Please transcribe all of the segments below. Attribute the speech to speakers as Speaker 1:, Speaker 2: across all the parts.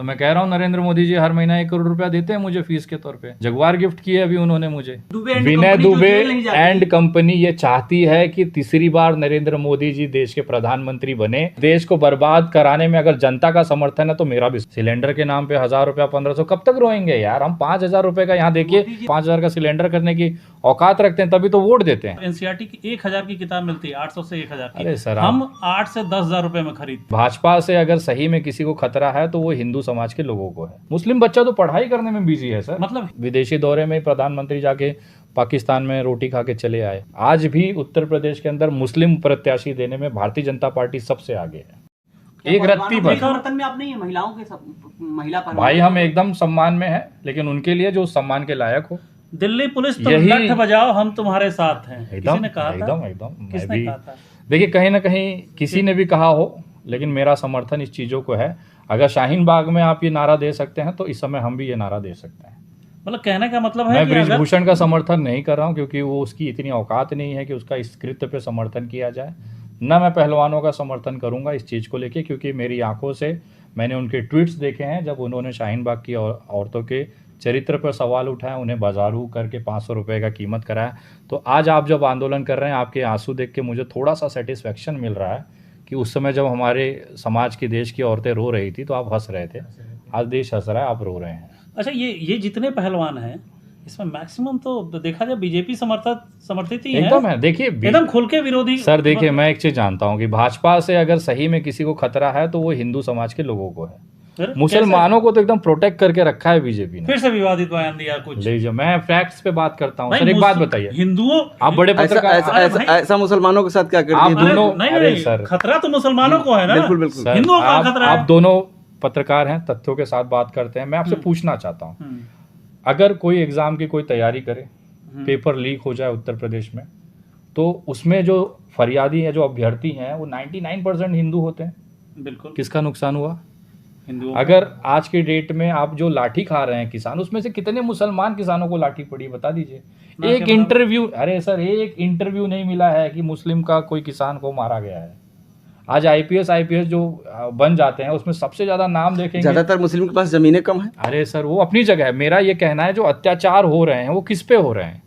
Speaker 1: तो मैं कह रहा हूँ नरेंद्र मोदी जी हर महीना 1 करोड़ रुपया देते हैं मुझे फीस के तौर पे। जगुआर गिफ्ट की है अभी उन्होंने मुझे। विनय दुबे एंड कंपनी ये चाहती है कि तीसरी बार नरेंद्र मोदी जी देश के प्रधानमंत्री बने। देश को बर्बाद कराने में अगर जनता का समर्थन है तो मेरा भी। सिलेंडर के नाम पे 1000 रुपया 1500 कब तक रोएंगे यार। हम 5000 रुपए का यहाँ देखिए 5000 का सिलेंडर करने की औकात रखते हैं तभी तो वोट देते हैं।
Speaker 2: एनसीईआरटी की 1000 की किताब मिलती है 800 से 1000 की।
Speaker 1: अरे सर
Speaker 2: हम 8 से 10,000 रुपए में खरीद।
Speaker 1: भाजपा से अगर सही में किसी को खतरा है तो वो हिंदू समाज के लोगों को है। मुस्लिम बच्चा तो पढ़ाई करने में बिजी है सर।
Speaker 2: मतलब
Speaker 1: विदेशी दौरे में प्रधानमंत्री जाके पाकिस्तान में रोटी खा के चले आए। आज भी उत्तर प्रदेश के अंदर मुस्लिम प्रत्याशी देने में भारतीय जनता पार्टी सबसे आगे है। एक रत्ती पर
Speaker 3: समर्थन में आप नहीं है महिलाओं के महिला पर
Speaker 1: भाई हम एकदम सम्मान में है, लेकिन उनके लिए जो सम्मान के लायक हो।
Speaker 2: दिल्ली पुलिस तो लठ बजाओ हम तुम्हारे साथ हैं, किसी ने कहा था?
Speaker 1: एकदम
Speaker 2: किसने कहा था?
Speaker 1: देखिए कहीं ना कहीं किसी ने भी कहा हो, लेकिन मेरा समर्थन इस चीजों को है। अगर शाहीन बाग में आप ये नारा दे सकते हैं तो इस समय हम भी ये नारा दे सकते हैं।
Speaker 2: मतलब कहने का मतलब है
Speaker 1: मैं बृजभूषण का समर्थन नहीं कर रहा हूँ क्योंकि वो उसकी इतनी औकात नहीं है कि उसका इस कृत्य पे समर्थन किया जाए। न मैं पहलवानों का समर्थन करूंगा इस चीज़ को लेके, क्योंकि मेरी आंखों से मैंने उनके ट्वीट्स देखे हैं जब उन्होंने शाहीन बाग की औरतों के चरित्र पर सवाल उठाया, उन्हें बाजारू करके 500 रुपये का कीमत कराया। तो आज आप जब आंदोलन कर रहे हैं आपके आंसू देख के मुझे थोड़ा सा सेटिस्फेक्शन मिल रहा है कि उस समय जब हमारे समाज की देश की औरतें रो रही थी तो आप हंस रहे थे। आज देश हंस रहा है, आप रो रहे हैं।
Speaker 2: अच्छा ये जितने पहलवान हैं इसमें मैक्सिमम तो देखा जाए बीजेपी समर्थित ही
Speaker 1: एकदम है। देखिए
Speaker 2: एकदम खुल के विरोधी।
Speaker 1: सर देखिए मैं एक चीज जानता हूँ कि भाजपा से अगर सही में किसी को खतरा है तो वो हिंदू समाज के लोगों को है। मुसलमानों को तो एकदम प्रोटेक्ट करके रखा है बीजेपी ने।
Speaker 2: फिर से विवादित बयान दिया कुछ।
Speaker 1: लीजिए मैं फैक्ट्स पे बात करता हूँ। सर एक बात बताइए,
Speaker 2: हिंदुओं
Speaker 1: आप बड़े पत्रकार
Speaker 4: ऐसा मुसलमानों के साथ क्या करते
Speaker 1: हैं दोनों?
Speaker 2: नहीं सर खतरा तो मुसलमानों को है ना।
Speaker 4: बिल्कुल
Speaker 2: हिंदुओं का खतरा है।
Speaker 1: आप दोनों पत्रकार हैं, तथ्यों के साथ बात करते हैं। मैं आपसे पूछना चाहता हूँ, अगर कोई एग्जाम की कोई तैयारी करे, पेपर लीक हो जाए उत्तर प्रदेश में, तो उसमें जो फरियादी है, जो अभ्यर्थी हैं, वो 99% हिंदू होते हैं।
Speaker 2: बिल्कुल।
Speaker 1: किसका नुकसान हुआ?
Speaker 2: हिंदुओं।
Speaker 1: अगर आज के डेट में आप जो लाठी खा रहे हैं किसान, उसमें से कितने मुसलमान किसानों को लाठी पड़ी बता दीजिए। एक इंटरव्यू, अरे सर एक इंटरव्यू नहीं मिला है कि मुस्लिम का कोई किसान को मारा गया है। आज आईपीएस जो बन जाते हैं उसमें सबसे ज्यादा नाम देखेंगे,
Speaker 4: ज्यादातर मुस्लिम के पास जमीनें कम है।
Speaker 1: अरे सर वो अपनी जगह है। मेरा ये कहना है जो अत्याचार हो रहे हैं वो किस पे हो रहे हैं?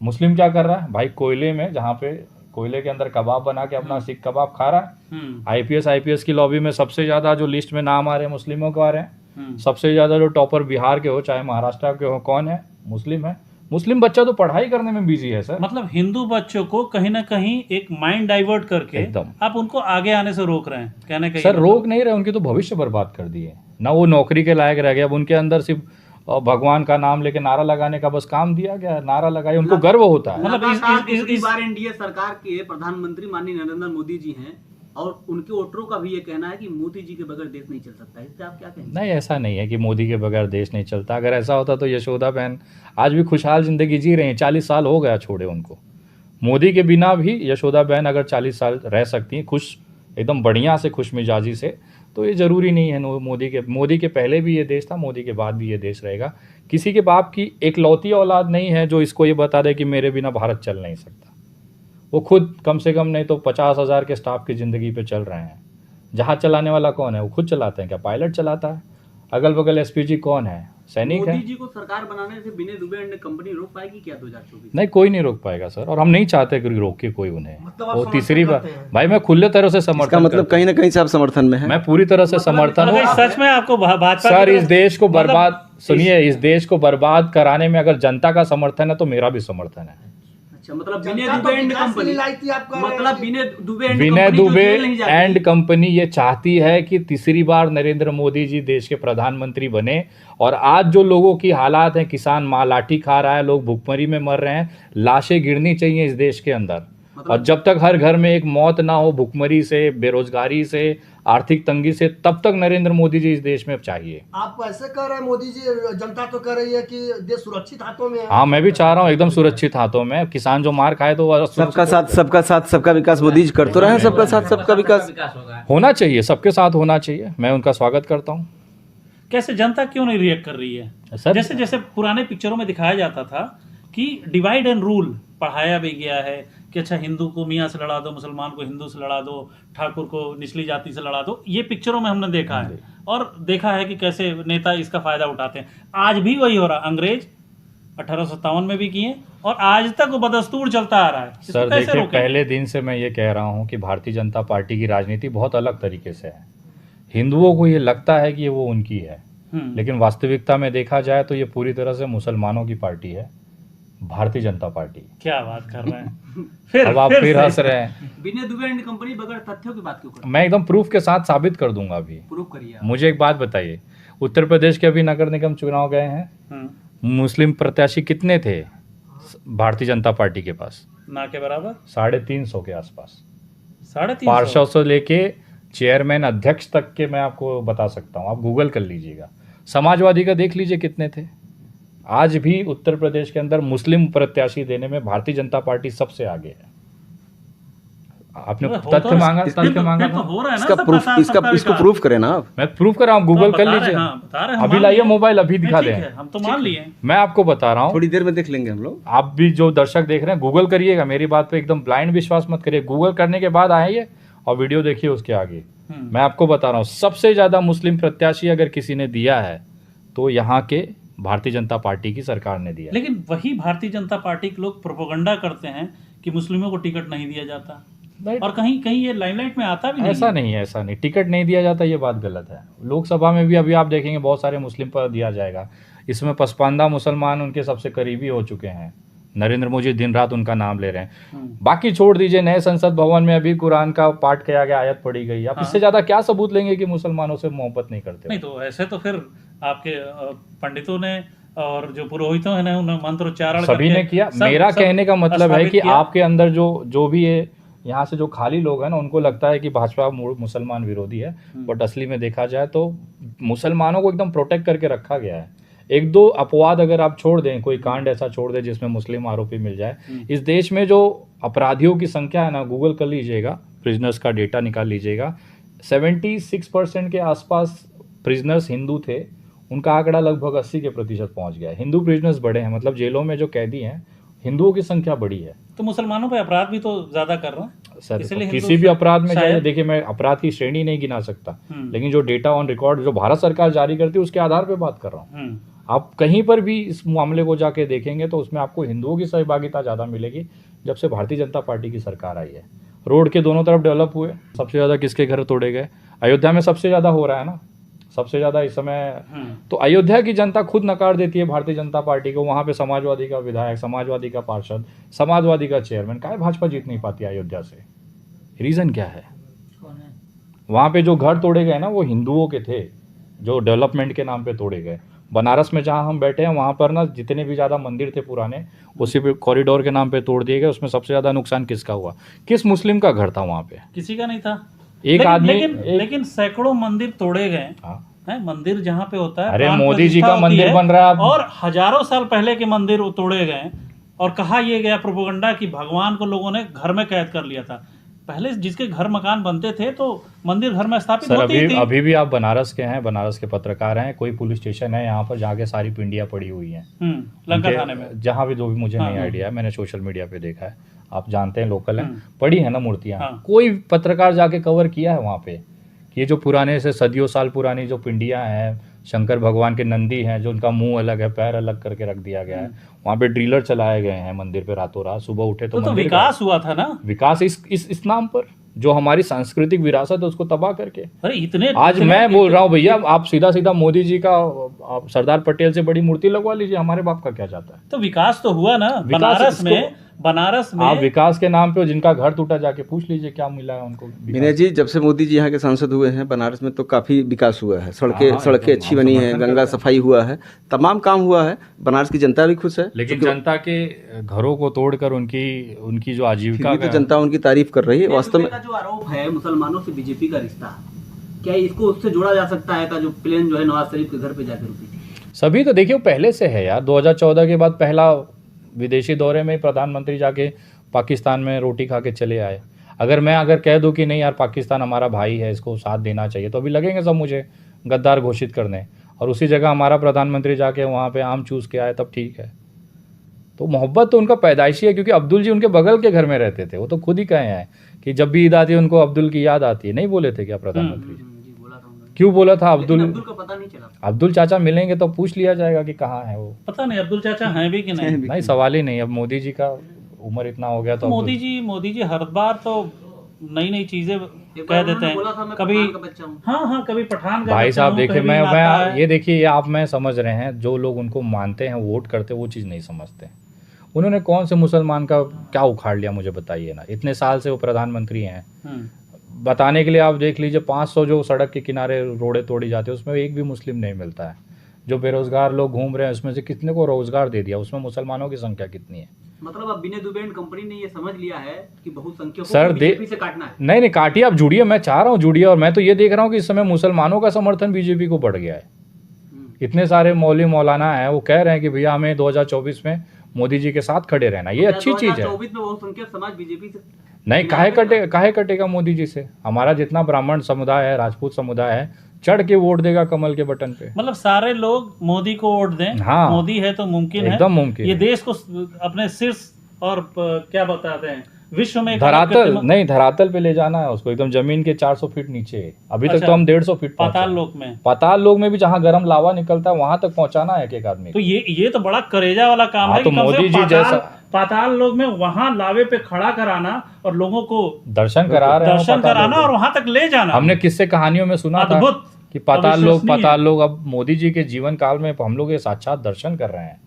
Speaker 1: मुस्लिम क्या कर रहा है भाई? कोयले में, जहाँ पे कोयले के अंदर कबाब बना के अपना सीख कबाब खा रहा है। आईपीएस की लॉबी में सबसे ज्यादा जो लिस्ट में नाम आ रहे हैं मुस्लिमों को आ रहे हैं। सबसे ज्यादा जो टॉपर बिहार के हो चाहे महाराष्ट्र के हो, कौन है? मुस्लिम है। मुस्लिम बच्चा तो पढ़ाई करने में बिजी है सर।
Speaker 2: मतलब हिंदू बच्चों को कहीं ना कहीं एक माइंड डाइवर्ट करके
Speaker 1: एकदम
Speaker 2: आप उनको आगे आने से रोक रहे हैं। कहने का
Speaker 1: सर रोक नहीं रहे, उनके तो भविष्य बर्बाद कर दिए ना। वो नौकरी के लायक रह गए। अब उनके अंदर सिर्फ भगवान का नाम लेके नारा लगाने का बस काम दिया गया। नारा लगाए, उनको गर्व होता है।
Speaker 3: मतलब इस बार एनडीए सरकार के प्रधानमंत्री माननीय नरेंद्र मोदी जी हैं और उनके वोटरों का भी ये कहना है कि मोदी जी के बगैर देश नहीं चल सकता है। इससे आप क्या कहेंगे?
Speaker 1: नहीं, ऐसा नहीं है कि मोदी के बगैर देश नहीं चलता। अगर ऐसा होता तो यशोदा बहन आज भी खुशहाल जिंदगी जी रही हैं। 40 साल हो गया छोड़े उनको। मोदी के बिना भी यशोदा बहन अगर 40 साल रह सकती हैं खुश, एकदम बढ़िया से, खुश मिजाजी से, तो ये जरूरी नहीं है। मोदी के पहले भी ये देश था, मोदी के बाद भी ये देश रहेगा। किसी के बाप की एकलौती औलाद नहीं है जो इसको ये बता दे कि मेरे बिना भारत चल नहीं सकता। वो खुद कम से कम नहीं तो 50,000 के स्टाफ की ज़िंदगी पे चल रहे हैं। जहाज चलाने वाला कौन है? वो खुद चलाते हैं क्या? पायलट चलाता है। अगल बगल एसपीजी कौन है? सैनिक है।
Speaker 3: मोदी जी को सरकार बनाने से विनय दुबे एंड कंपनी रोक पाएगी क्या 2024?
Speaker 1: नहीं, कोई नहीं रोक पाएगा सर, और हम नहीं चाहते कि रोके कोई उन्हें। वो तीसरी बार भाई मैं खुले तरह से समर्थन,
Speaker 4: मतलब कहीं ना कहीं से आप समर्थन में हैं।
Speaker 1: मैं पूरी तरह से समर्थन हूँ।
Speaker 2: सच में आपको भाजपा
Speaker 1: सर इस देश को बर्बाद, सुनिए, इस देश को बर्बाद कराने में अगर जनता का समर्थन है तो मेरा भी समर्थन है।
Speaker 3: मतलब विनय दुबे एंड कंपनी, मतलब
Speaker 1: विनय दुबे एंड कंपनी ये चाहती है कि तीसरी बार नरेंद्र मोदी जी देश के प्रधानमंत्री बने। और आज जो लोगों की हालात है, किसान माँ लाठी खा रहा है, लोग भूखमरी में मर रहे हैं, लाशें गिरनी चाहिए इस देश के अंदर। और जब तक हर घर में एक मौत ना हो भूखमरी से, बेरोजगारी से, आर्थिक तंगी से, तब तक नरेंद्र मोदी जी इस देश में चाहिए।
Speaker 5: आप ऐसे कह रहे हैं मोदी जी, जनता तो कह रही है कि देश सुरक्षित हाथों में है।
Speaker 1: हाँ मैं भी चाह रहा हूँ एकदम सुरक्षित हाथों में। किसान जो मार खाए तो
Speaker 4: सबका साथ सबका विकास मोदी जी कर तो रहे हैं। सबका साथ सबका विकास
Speaker 1: होना चाहिए, सबके साथ होना चाहिए। मैं उनका स्वागत करता हूँ।
Speaker 2: कैसे जनता क्यों नहीं रिएक्ट कर रही है सर? जैसे पुराने पिक्चरों में दिखाया जाता था कि डिवाइड एंड रूल पढ़ाया भी गया है कि अच्छा हिंदू को मियाँ से लड़ा दो, मुसलमान को हिंदू से लड़ा दो, ठाकुर को निचली जाति से लड़ा दो। ये पिक्चरों में हमने देखा है और देखा है कि कैसे नेता इसका फायदा उठाते हैं। आज भी वही हो रहा। अंग्रेज 1857 में भी किए और आज तक वो बदस्तूर चलता आ रहा है। इसको
Speaker 1: सर
Speaker 2: कैसे
Speaker 1: देखिए,
Speaker 2: रोकें?
Speaker 1: पहले दिन से मैं ये कह रहा हूँ कि भारतीय जनता पार्टी की राजनीति बहुत अलग तरीके से है। हिंदुओं को ये लगता है कि ये वो उनकी है, लेकिन वास्तविकता में देखा जाए तो ये पूरी तरह से मुसलमानों की पार्टी है, भारतीय जनता पार्टी।
Speaker 2: क्या बात कर रहे हैं?
Speaker 1: अब आप फिर हंस रहे हैं।
Speaker 3: विनय दुबे एंड कंपनी बगैर तथ्यों की बात क्यों करते
Speaker 1: मैं एकदम प्रूफ के साथ साबित कर दूंगा अभी।
Speaker 3: हैं? प्रूफ करिए आप।
Speaker 1: मुझे एक बात बताइए, उत्तर प्रदेश के अभी नगर निगम चुनाव गए हैं, मुस्लिम प्रत्याशी कितने थे भारतीय जनता पार्टी के पास?
Speaker 2: ना के बराबर
Speaker 1: 350 के आसपास।
Speaker 2: 350
Speaker 1: पार्षद से लेके चेयरमैन अध्यक्ष तक के मैं आपको बता सकता हूँ, आप गूगल कर लीजिएगा। समाजवादी का देख लीजिए कितने थे। आज भी उत्तर प्रदेश के अंदर मुस्लिम प्रत्याशी देने में भारतीय जनता पार्टी सबसे आगे है। आपने तथ्य मांगा, तथ्य मांगा था।
Speaker 2: हो रहा है ना,
Speaker 4: इसका
Speaker 2: सब
Speaker 4: प्रूफ,
Speaker 2: प्रसार,
Speaker 4: इसका
Speaker 2: सबका
Speaker 4: इसको
Speaker 2: विकास।
Speaker 4: प्रूफ करें ना आप।
Speaker 1: मैं प्रूफ कर रहा हूँ, गूगल कर लीजिए।
Speaker 2: बता रहे हैं, हम
Speaker 1: अभी
Speaker 2: मान
Speaker 1: लाइए
Speaker 2: लिए।
Speaker 1: मोबाइल, अभी दिखा
Speaker 2: ठीक
Speaker 1: दें।
Speaker 2: है, हम तो मान लिए।
Speaker 1: मैं आपको बता रहा हूँ,
Speaker 4: थोड़ी देर में देख लेंगे हम लोग।
Speaker 1: आप भी जो दर्शक देख रहे हैं गूगल करिएगा, मेरी बात पे एकदम ब्लाइंड विश्वास मत करिए। गूगल करने के बाद आइए और वीडियो देखिए उसके आगे। मैं आपको बता रहा हूँ, सबसे ज्यादा मुस्लिम प्रत्याशी अगर किसी ने दिया है तो यहाँ के भारतीय जनता पार्टी की सरकार ने दिया।
Speaker 2: लेकिन वही भारतीय जनता पार्टी के लोग प्रोपेगेंडा करते हैं कि मुस्लिमों को टिकट नहीं दिया जाता, और कहीं कहीं ये लाइमलाइट में आता भी नहीं।
Speaker 1: ऐसा नहीं है, ऐसा नहीं, टिकट नहीं दिया जाता ये बात गलत है। लोकसभा में भी अभी आप देखेंगे बहुत सारे मुस्लिम पर दिया जाएगा। इसमें पसमानदा मुसलमान उनके सबसे करीबी हो चुके हैं। नरेंद्र मोदी दिन रात उनका नाम ले रहे हैं। बाकी छोड़ दीजिए, नए संसद भवन में अभी कुरान का पाठ किया गया, आयत पढ़ी गई। आप इससे ज्यादा क्या सबूत लेंगे कि मुसलमानों से मोहब्बत नहीं करते?
Speaker 2: नहीं तो ऐसे तो फिर आपके पंडितों ने और जो पुरोहितों ने उन्हें मंत्रोच्चारण
Speaker 1: सभी ने किया। मेरा कहने का मतलब है कि आपके अंदर जो भी है, यहाँ से जो खाली लोग हैं ना, उनको लगता है कि भाजपा मुसलमान विरोधी है, बट असली में देखा जाए तो मुसलमानों को एकदम प्रोटेक्ट करके रखा गया है। एक दो अपवाद अगर आप छोड़ दें, कोई कांड ऐसा छोड़ दें जिसमें मुस्लिम आरोपी मिल जाए, इस देश में जो अपराधियों की संख्या है ना, गूगल कर लीजिएगा, प्रिजनर्स का डेटा निकाल लीजिएगा, 76% के आसपास प्रिजनर्स हिंदू थे। उनका आंकड़ा लगभग 80% पहुंच गया है। हिंदू प्रिजनर्स बड़े हैं, मतलब जेलों में जो कैदी हैं हिंदुओं की संख्या बड़ी है।
Speaker 2: तो मुसलमानों पे अपराध भी तो ज्यादा कर रहे हैं
Speaker 1: सर
Speaker 2: इसलिए
Speaker 1: किसी भी अपराध में जाए,
Speaker 2: शायद-
Speaker 1: देखिए मैं अपराध की श्रेणी नहीं गिना सकता, लेकिन जो डेटा ऑन रिकॉर्ड जो भारत सरकार जारी करती है उसके आधार पे बात कर रहा हूँ। आप कहीं पर भी इस मामले को जाके देखेंगे तो उसमें आपको हिंदुओं की सहभागिता ज़्यादा मिलेगी जब से भारतीय जनता पार्टी की सरकार आई है। रोड के दोनों तरफ डेवलप हुए। सबसे ज़्यादा किसके घर तोड़े गए? अयोध्या में सबसे ज़्यादा हो रहा है ना, सबसे ज़्यादा इस समय। तो अयोध्या की जनता खुद नकार देती है भारतीय जनता पार्टी को। वहाँ पे समाजवादी का विधायक, समाजवादी का पार्षद, समाजवादी का चेयरमैन, काहे भाजपा जीत नहीं पाती अयोध्या से? रीज़न क्या है? वहाँ पे जो घर तोड़े गए ना वो हिंदुओं के थे, जो डेवलपमेंट के नाम पे तोड़े गए। बनारस में जहाँ हम बैठे हैं वहाँ पर ना जितने भी ज़्यादा मंदिर थे पुराने, उसी पे कॉरिडोर के नाम पे तोड़ दिए गए। उसमें सबसे ज़्यादा नुकसान किसका हुआ? किस मुस्लिम का घर था वहाँ पे?
Speaker 2: किसी का नहीं था।
Speaker 1: एक आदमी
Speaker 2: लेकिन सैकड़ों मंदिर तोड़े गए
Speaker 1: हाँ।
Speaker 2: हैं। मंदिर जहाँ पे होता है,
Speaker 1: अरे
Speaker 2: प्राण
Speaker 1: मोदी जी
Speaker 2: प्रतिष्ठा
Speaker 1: का
Speaker 2: होती
Speaker 1: मंदिर
Speaker 2: है,
Speaker 1: बन रहा है
Speaker 2: और हजारों साल पहले के मंदिर वो तोड़े गए और कहा यह गया प्रोपेगेंडा कि भगवान को लोगों ने घर में कैद कर लिया था। पहले जिसके घर मकान बनते थे तो मंदिर घर में स्थापित
Speaker 1: सर
Speaker 2: होती थी।
Speaker 1: अभी भी आप बनारस के हैं, बनारस के पत्रकार हैं, कोई पुलिस स्टेशन है यहाँ पर जहाँ के सारी पिंडियाँ पड़ी हुई हैं
Speaker 2: लंका
Speaker 1: उनके-
Speaker 2: थाने में।
Speaker 1: जहाँ भी जो भी मुझे नहीं आइडिया है, मैंने सोशल मीडिया पे देखा है, आप जानते हैं लोकल है, पड़ी है ना मूर्तियाँ। कोई पत्रकार जाके कवर किया है वहाँ पे कि ये जो पुराने से सदियों साल पुरानी जो पिंडियाँ हैं, शंकर भगवान के नंदी हैं, जो उनका मुंह अलग है, पैर अलग करके रख दिया गया है, वहाँ पे ड्रिलर चलाए गए हैं मंदिर पे रातों रात। सुबह उठे तो
Speaker 2: तो
Speaker 1: मंदिर
Speaker 2: विकास हुआ था ना।
Speaker 1: विकास इस नाम पर, जो हमारी सांस्कृतिक विरासत है उसको तबाह करके।
Speaker 2: अरे इतने
Speaker 1: आज मैं बोल रहा हूँ भैया, आप सीधा सीधा मोदी जी का, आप सरदार पटेल से बड़ी मूर्ति लगवा लीजिए, हमारे बाप का क्या जाता है?
Speaker 2: तो विकास तो हुआ ना
Speaker 1: विकास
Speaker 2: बनारस में
Speaker 1: आप विकास के नाम पे जिनका घर टूटा जाके पूछ लीजिए क्या मिला है उनको।
Speaker 4: विनय जी, जब से मोदी जी यहाँ के सांसद हुए हैं बनारस में तो काफ़ी विकास हुआ है। सड़कें
Speaker 1: हाँ,
Speaker 4: सड़कें
Speaker 1: एकदम,
Speaker 4: अच्छी
Speaker 1: हम
Speaker 4: बनी
Speaker 1: समर्थन
Speaker 4: हैं,
Speaker 1: करते
Speaker 4: गंगा
Speaker 1: हैं।
Speaker 4: सफाई हुआ है, तमाम काम हुआ है। बनारस की जनता भी खुश है।
Speaker 1: लेकिन जनता के घरों को तोड़कर उनकी जो आजीविका
Speaker 4: फिर भी तो जनता उनकी तारीफ कर रही है। वास्तव में
Speaker 3: का जो आरोप है मुसलमानों से बीजेपी का रिश्ता, क्या इसको उससे जोड़ा जा सकता है? का जो प्लेन जो है नवाज शरीफ के घर पे जाकर रुकी थी,
Speaker 1: सभी तो देखिए पहले से है यार। 2014 के बाद पहला विदेशी दौरे में प्रधानमंत्री जाके पाकिस्तान में रोटी खा के चले आए। अगर कह दूं कि नहीं यार पाकिस्तान हमारा भाई है, इसको साथ देना चाहिए, तो अभी लगेंगे सब मुझे गद्दार घोषित करने। और उसी जगह हमारा प्रधानमंत्री जाके वहाँ पे आम चूस के आए, तब ठीक है। तो मोहब्बत तो उनका पैदाइशी है, क्योंकि अब्दुल जी उनके बगल के घर में रहते थे। वो तो खुद ही कहे हैं कि जब भी ईद आती है उनको अब्दुल की याद आती है। नहीं बोले थे क्या प्रधानमंत्री जी?
Speaker 3: जी बोला था उन्होंने।
Speaker 1: क्यों बोला था?
Speaker 3: लेकिन
Speaker 1: अब्दुल
Speaker 3: अब्दुल का पता नहीं चला।
Speaker 1: अब्दुल चाचा मिलेंगे तो पूछ लिया जाएगा कि कहाँ है वो।
Speaker 2: पता नहीं अब्दुल चाचा हैं भी कि नहीं।
Speaker 1: नहीं, सवाल ही नहीं। अब मोदी जी का उम्र इतना हो गया तो
Speaker 2: मोदी जी हर बार तो नई नई चीजें
Speaker 3: एक
Speaker 2: कह
Speaker 3: बार
Speaker 2: देते
Speaker 3: उन्होंने
Speaker 2: हैं।
Speaker 3: बोला था मैं
Speaker 2: कभी
Speaker 3: पठान का बच्चा हूँ।
Speaker 2: हाँ कभी पठान का
Speaker 1: भाई
Speaker 2: बच्चा
Speaker 1: साहब
Speaker 2: हूँ,
Speaker 1: देखिए,
Speaker 2: कभी
Speaker 1: मैं
Speaker 2: लाता है।
Speaker 1: ये देखिए, ये आप मैं समझ रहे हैं, जो लोग उनको मानते हैं, वोट करते हैं, वो चीज़ नहीं समझते। उन्होंने कौन से मुसलमान का क्या उखाड़ लिया, मुझे बताइए ना। इतने साल से वो प्रधानमंत्री हैं। बताने के लिए आप देख लीजिए, 500 जो सड़क के किनारे रोड़े तोड़ी जाती है, उसमें एक भी मुस्लिम नहीं मिलता है। जो बेरोजगार लोग घूम रहे हैं, उसमें से कितने को रोजगार दे दिया? उसमें मुसलमानों की संख्या कितनी है?
Speaker 3: मतलब अब विनय दुबे एंड कंपनी ने ये समझ लिया है कि बहुसंख्यकों
Speaker 1: सर,
Speaker 3: को बीजेपी से काटना है।
Speaker 1: नहीं काटिए, आप जुड़िए, मैं चाह रहा हूँ जुड़िए। और मैं तो ये देख रहा हूँ कि इस समय मुसलमानों का समर्थन बीजेपी को बढ़ गया है। इतने सारे मौलवी मौलाना हैं, वो कह रहे हैं कि भैया हमें 2024 में मोदी जी के साथ खड़े रहना। ये अच्छी चीज़ है।
Speaker 3: 2024 में बहुसंख्यक समाज बीजेपी से
Speaker 1: नहीं, काहे कटेगा मोदी जी से? हमारा जितना ब्राह्मण समुदाय है, राजपूत समुदाय है, चढ़ के वोट देगा कमल के बटन पे।
Speaker 2: मतलब सारे लोग मोदी को वोट दें।
Speaker 1: हाँ,
Speaker 2: मोदी है तो मुमकिन है,
Speaker 1: एकदम मुमकिन
Speaker 2: ये
Speaker 1: है।
Speaker 2: देश को अपने शीर्ष और क्या बताते हैं, विश्व में
Speaker 1: धरातल पे ले जाना है उसको, एकदम जमीन के 400 फीट नीचे। अभी तक
Speaker 2: अच्छा,
Speaker 1: तो हम 150 फीट पाताल लोक में भी जहाँ गर्म लावा निकलता है वहां तक पहुंचाना है एक आदमी।
Speaker 2: तो ये तो बड़ा करेजा वाला काम है।
Speaker 1: तो मोदी जी जैसा
Speaker 2: पाताल लोक में वहां लावे पे खड़ा कराना और लोगों को
Speaker 1: दर्शन कराना
Speaker 2: और वहां तक ले जाना।
Speaker 1: हमने किससे कहानियों में सुना था कि पाताल लोक। अब मोदी जी के जीवन काल में हम लोग ये साक्षात दर्शन कर रहे हैं।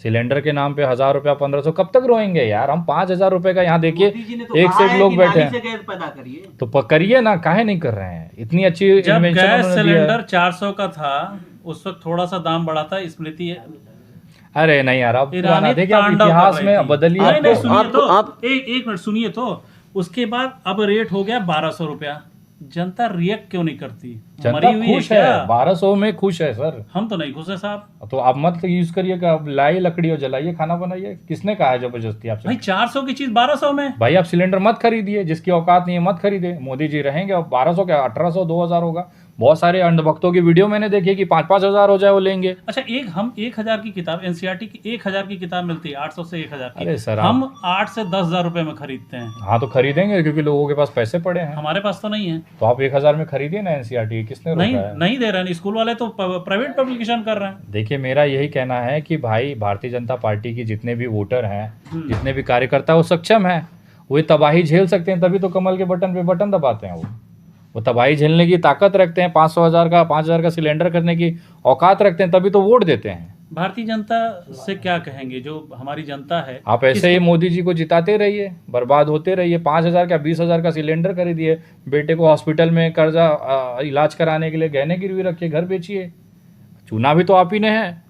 Speaker 1: सिलेंडर के नाम पे 1000 रुपया 1500 कब तक रोएंगे यार? हम 5000 रुपए का यहाँ देखिए, एक से एक लोग बैठे हैं। तो करिए ना, काहे नहीं कर रहे हैं? इतनी अच्छी
Speaker 2: जब गैस सिलेंडर 400 का था उस वक्त थोड़ा सा दाम बढ़ा था। स्मृति
Speaker 1: अरे नहीं यार, अब देखिए, आप इतिहास में बदलिए।
Speaker 2: एक मिनट सुनिए तो। उसके बाद अब रेट हो गया 1200 रुपया। जनता रिएक्ट क्यों नहीं करती?
Speaker 1: जनता खुश है, 1200 में खुश है सर।
Speaker 2: हम तो नहीं खुश है साहब।
Speaker 1: तो आप मत यूज करिए, आप लाइए लकड़ी और जलाइए, खाना बनाइए। किसने कहा है जबरदस्ती आपसे?
Speaker 2: भाई 400 की चीज 1200 में।
Speaker 1: भाई आप सिलेंडर मत खरीदिए, जिसकी औकात नहीं है मत खरीदे। मोदी जी रहेंगे और 1200 क्या 1800 2000 होगा। बहुत सारे अंधभक्तों की वीडियो मैंने देखी कि 5-5 हजार हो जाए वो लेंगे।
Speaker 2: अच्छा, हम 1000 की किताब एनसीईआरटी की 1000 की किताब मिलती है 800 से 1000 की।
Speaker 1: अरे सर,
Speaker 2: हम 8 से 10,000 रुपए में खरीदते हैं।
Speaker 1: हाँ तो खरीदेंगे, क्योंकि लोगों के पास पैसे पड़े हैं।
Speaker 2: हमारे पास तो नहीं है।
Speaker 1: तो आप 1000 में खरीदिए ना एनसीईआरटी। किसने रोका है?
Speaker 2: नहीं दे रहे हैं। स्कूल वाले तो प्राइवेट पब्लिकेशन कर रहे हैं।
Speaker 1: देखिए, मेरा यही कहना है कि भाई भारतीय जनता पार्टी की जितने भी वोटर हैं, जितने भी कार्यकर्ता, वो सक्षम है। वो तबाही झेल सकते हैं, तभी तो कमल के बटन पे बटन दबाते हैं। वो तबाही झेलने की ताकत रखते हैं, 5,000 का सिलेंडर करने की औकात रखते हैं, तभी तो वोट देते हैं।
Speaker 2: भारतीय जनता से क्या कहेंगे? जो हमारी जनता है,
Speaker 1: आप ऐसे ही मोदी जी को जिताते रहिए, बर्बाद होते रहिए। 5,000 का 20,000 का सिलेंडर खरीदिए, बेटे को हॉस्पिटल में कर्जा इलाज कराने के लिए गहने गिरवी रखिए, घर बेचिए। चुना भी तो आप ही ने है।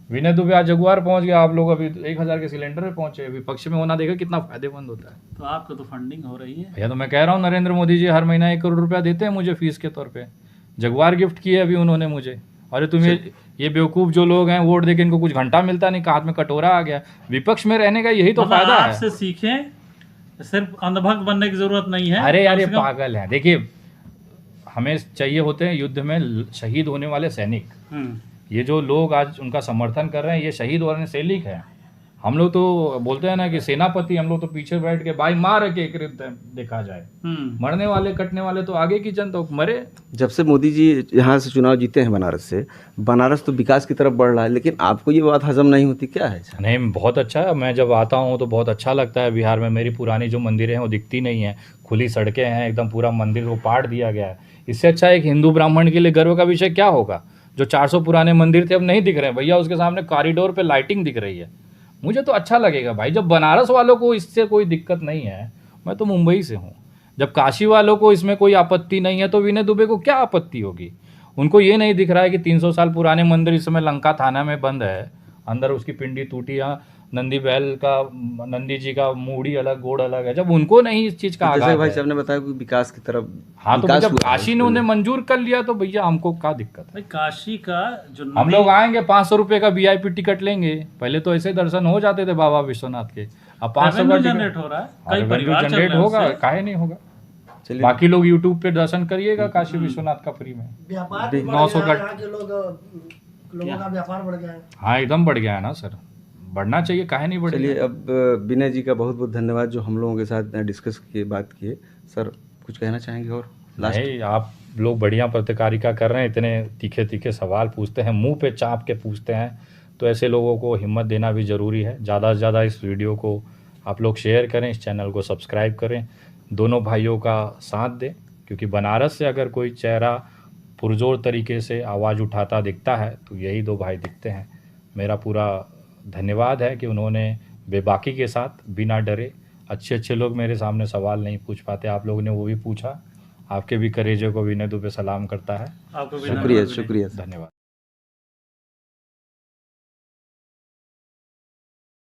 Speaker 1: विनय दुबे आज जगुआर पहुंच गया, आप लोग अभी 1000 के सिलेंडर पे पहुंचे। विपक्ष में होना देखा कितना फायदेमंद होता है।
Speaker 2: तो आपको तो फंडिंग हो रही है
Speaker 1: भैया। तो मैं कह रहा हूँ, नरेंद्र मोदी जी हर महीना 1 करोड़ रुपया देते हैं मुझे फीस के तौर पे। जगुआर गिफ्ट किए अभी उन्होंने मुझे। अरे तुम्हें ये बेवकूफ जो लोग हैं, वोट देके इनको कुछ घंटा मिलता नहीं, हाथ में कटोरा आ गया। विपक्ष में रहने का यही तो फायदा है।
Speaker 2: आपसे सीखें, सिर्फ अंधभक्त बनने की जरूरत नहीं है।
Speaker 1: अरे यार, ये पागल है। देखिए, हमें चाहिए होते हैं युद्ध में शहीद होने वाले सैनिक। ये जो लोग आज उनका समर्थन कर रहे हैं, ये शहीद होने सैनिक हैं। हम लोग तो बोलते हैं ना कि सेनापति, हम लोग तो पीछे बैठ के भाई मार के एक देखा जाए। मरने वाले कटने वाले तो आगे की जनता तो मरे।
Speaker 4: जब से मोदी जी यहाँ से चुनाव जीते हैं बनारस से, बनारस तो विकास की तरफ बढ़ रहा है, लेकिन आपको ये बात हजम नहीं होती, क्या है?
Speaker 1: नहीं, बहुत अच्छा है। मैं जब आता हूँ तो बहुत अच्छा लगता है। बिहार में मेरी पुरानी जो मंदिरें हैं वो दिखती नहीं है, खुली सड़कें हैं, एकदम पूरा मंदिर को पाट दिया गया है। इससे अच्छा एक हिंदू ब्राह्मण के लिए गर्व का विषय क्या होगा? जो 400 पुराने मंदिर थे अब नहीं दिख रहे हैं भैया, उसके सामने कॉरिडोर पे लाइटिंग दिख रही है। मुझे तो अच्छा लगेगा भाई। जब बनारस वालों को इससे कोई दिक्कत नहीं है, मैं तो मुंबई से हूँ, जब काशी वालों को इसमें कोई आपत्ति नहीं है, तो विनय दुबे को क्या आपत्ति होगी? उनको ये नहीं दिख रहा है कि 300 साल पुराने मंदिर इस समय लंका थाना में बंद है, अंदर उसकी पिंडी टूटी, यहाँ नंदी बैल का, नंदी जी का मूड़ी अलग, गोड़ अलग है। जब उनको नहीं इस चीज का आगाज है।
Speaker 4: भाई साहब ने बताया कि विकास की तरफ।
Speaker 1: हाँ, तो जब काशी ने उन्हें मंजूर कर लिया तो भैया हमको क्या दिक्कत है?
Speaker 2: काशी का जो
Speaker 1: हम लोग आएंगे, 500 रुपए का VIP टिकट लेंगे। पहले तो ऐसे दर्शन हो जाते थे बाबा विश्वनाथ के, अब 500 का
Speaker 2: जनरेट हो रहा है। कई परिवार
Speaker 1: जनरेट होगा, काहे नहीं होगा? बाकी लोग YouTube पे दर्शन करिएगा काशी विश्वनाथ का फ्री में।
Speaker 5: व्यापार
Speaker 1: 900 का
Speaker 5: लोगों का व्यापार बढ़ गया है।
Speaker 1: हाँ, एकदम बढ़ गया है ना सर, बढ़ना चाहिए, काहे नहीं
Speaker 4: चलिए,
Speaker 1: बढ़ेगा।
Speaker 4: अब विनय जी का बहुत बहुत धन्यवाद जो हम लोगों के साथ डिस्कस किए, बात किए। सर कुछ कहना चाहेंगे और लास्ट?
Speaker 1: नहीं, आप लोग बढ़िया पत्रकारिता कर रहे हैं, इतने तीखे तीखे सवाल पूछते हैं, मुंह पे चाप के पूछते हैं, तो ऐसे लोगों को हिम्मत देना भी ज़रूरी है। ज़्यादा से ज़्यादा इस वीडियो को आप लोग शेयर करें, इस चैनल को सब्सक्राइब करें, दोनों भाइयों का साथ दें, क्योंकि बनारस से अगर कोई चेहरा पुरजोर तरीके से आवाज़ उठाता दिखता है तो यही दो भाई दिखते हैं। मेरा पूरा धन्यवाद है कि उन्होंने बेबाकी के साथ, बिना डरे, अच्छे लोग मेरे सामने सवाल नहीं पूछ पाते, आप लोगों ने वो भी पूछा। आपके भी करेजे को विनय दुबे सलाम करता है।
Speaker 2: आपको भी
Speaker 4: शुक्रिया,
Speaker 2: धन्यवाद विनय।
Speaker 4: शुक्रिया।
Speaker 1: धन्यवाद।